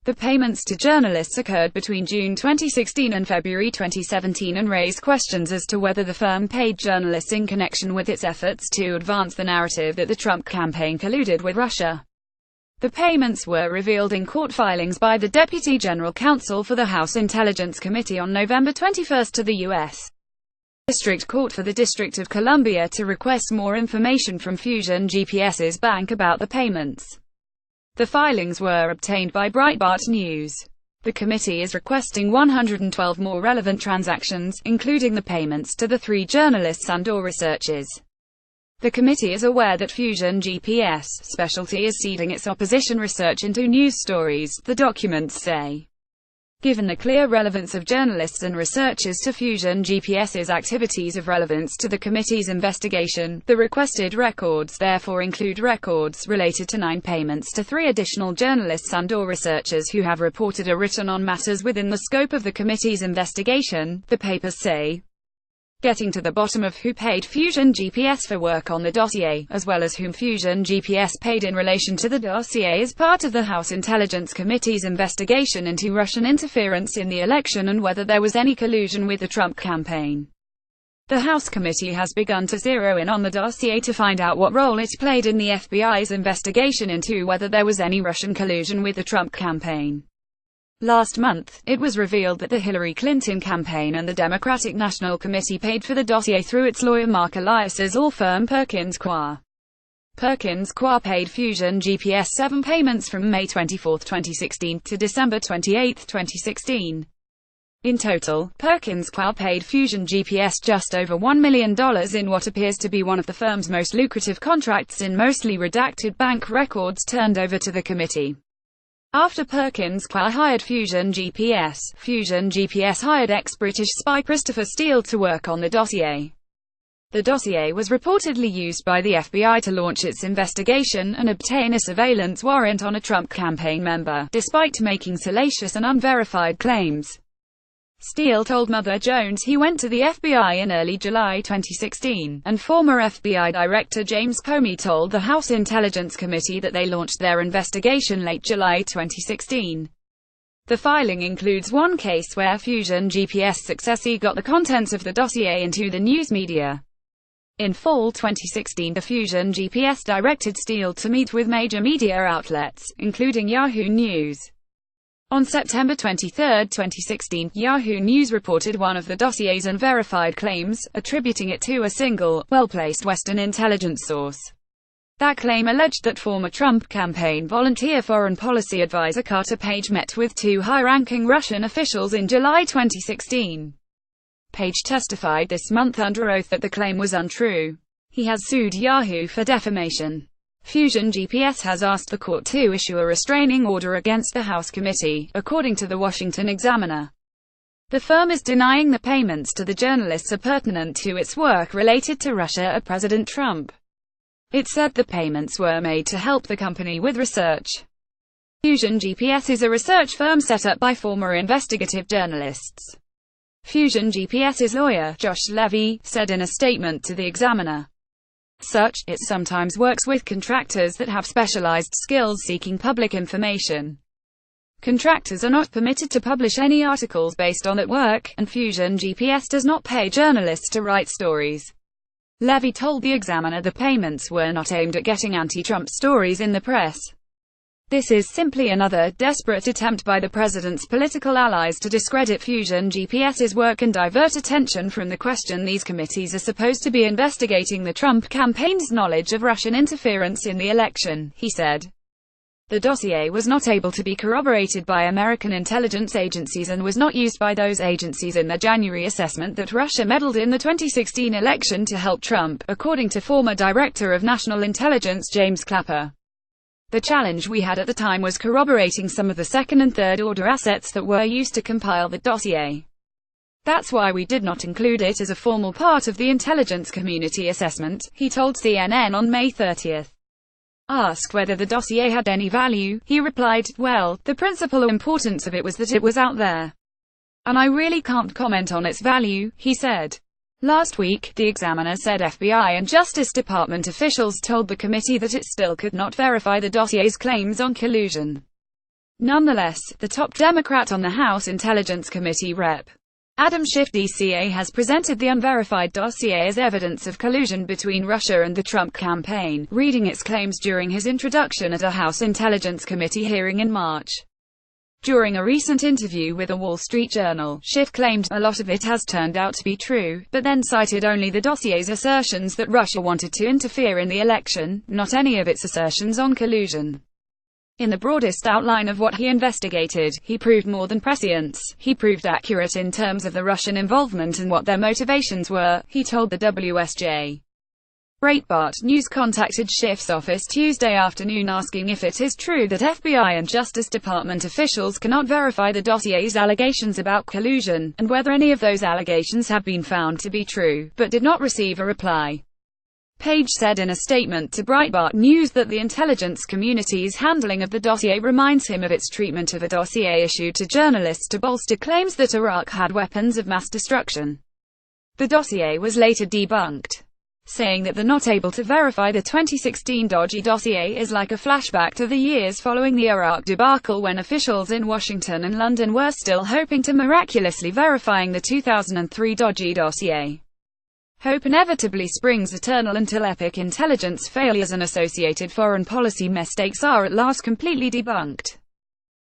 The payments to journalists occurred between June 2016 and February 2017 and raised questions as to whether the firm paid journalists in connection with its efforts to advance the narrative that the Trump campaign colluded with Russia. The payments were revealed in court filings by the Deputy General Counsel for the House Intelligence Committee on November 21 to the U.S. District Court for the District of Columbia to request more information from Fusion GPS's bank about the payments. The filings were obtained by Breitbart News. The committee is requesting 112 more relevant transactions, including the payments to the 3 journalists and/or researchers. The committee is aware that Fusion GPS specialty is seeding its opposition research into news stories, the documents say. Given the clear relevance of journalists and researchers to Fusion GPS's activities of relevance to the committee's investigation, the requested records therefore include records related to 9 payments to 3 additional journalists and/or researchers who have reported or written on matters within the scope of the committee's investigation, the papers say. Getting to the bottom of who paid Fusion GPS for work on the dossier, as well as whom Fusion GPS paid in relation to the dossier, is part of the House Intelligence Committee's investigation into Russian interference in the election and whether there was any collusion with the Trump campaign. The House committee has begun to zero in on the dossier to find out what role it played in the FBI's investigation into whether there was any Russian collusion with the Trump campaign. Last month, it was revealed that the Hillary Clinton campaign and the Democratic National Committee paid for the dossier through its lawyer Mark Elias's law firm Perkins Coie. Perkins Coie paid Fusion GPS 7 payments from May 24, 2016 to December 28, 2016. In total, Perkins Coie paid Fusion GPS just over $1 million in what appears to be one of the firm's most lucrative contracts in mostly redacted bank records turned over to the committee. After Perkins Coie hired Fusion GPS hired ex-British spy Christopher Steele to work on the dossier. The dossier was reportedly used by the FBI to launch its investigation and obtain a surveillance warrant on a Trump campaign member, despite making salacious and unverified claims. Steele told Mother Jones he went to the FBI in early July 2016, and former FBI Director James Comey told the House Intelligence Committee that they launched their investigation late July 2016. The filing includes one case where Fusion GPS successfully got the contents of the dossier into the news media. In fall 2016, the Fusion GPS directed Steele to meet with major media outlets, including Yahoo News. On September 23, 2016, Yahoo News reported one of the dossier's unverified claims, attributing it to a single, well-placed Western intelligence source. That claim alleged that former Trump campaign volunteer foreign policy advisor Carter Page met with 2 high-ranking Russian officials in July 2016. Page testified this month under oath that the claim was untrue. He has sued Yahoo for defamation. Fusion GPS has asked the court to issue a restraining order against the House committee, according to the Washington Examiner. The firm is denying the payments to the journalists are pertinent to its work related to Russia or President Trump. It said the payments were made to help the company with research. Fusion GPS is a research firm set up by former investigative journalists. Fusion GPS's lawyer, Josh Levy, said in a statement to the Examiner. It sometimes works with contractors that have specialized skills seeking public information. Contractors are not permitted to publish any articles based on that work, and Fusion GPS does not pay journalists to write stories. Levy told the Examiner the payments were not aimed at getting anti-Trump stories in the press. This is simply another desperate attempt by the president's political allies to discredit Fusion GPS's work and divert attention from the question these committees are supposed to be investigating: the Trump campaign's knowledge of Russian interference in the election, he said. The dossier was not able to be corroborated by American intelligence agencies and was not used by those agencies in their January assessment that Russia meddled in the 2016 election to help Trump, according to former Director of National Intelligence James Clapper. The challenge we had at the time was corroborating some of the second and third order assets that were used to compile the dossier. That's why we did not include it as a formal part of the intelligence community assessment, he told CNN on May 30. Asked whether the dossier had any value, he replied, "Well, the principal importance of it was that it was out there. And I really can't comment on its value," he said. Last week, the Examiner said FBI and Justice Department officials told the committee that it still could not verify the dossier's claims on collusion. Nonetheless, the top Democrat on the House Intelligence Committee, Rep. Adam Schiff DCA, has presented the unverified dossier as evidence of collusion between Russia and the Trump campaign, reading its claims during his introduction at a House Intelligence Committee hearing in March. During a recent interview with the Wall Street Journal, Schiff claimed, "A lot of it has turned out to be true," but then cited only the dossier's assertions that Russia wanted to interfere in the election, not any of its assertions on collusion. In the broadest outline of what he investigated, he proved more than prescience. He proved accurate in terms of the Russian involvement and what their motivations were, he told the WSJ. Breitbart News contacted Schiff's office Tuesday afternoon asking if it is true that FBI and Justice Department officials cannot verify the dossier's allegations about collusion, and whether any of those allegations have been found to be true, but did not receive a reply. Page said in a statement to Breitbart News that the intelligence community's handling of the dossier reminds him of its treatment of a dossier issued to journalists to bolster claims that Iraq had weapons of mass destruction. The dossier was later debunked, saying that the not able to verify the 2016 dodgy dossier is like a flashback to the years following the Iraq debacle, when officials in Washington and London were still hoping to miraculously verifying the 2003 dodgy dossier. Hope inevitably springs eternal until epic intelligence failures and associated foreign policy mistakes are at last completely debunked.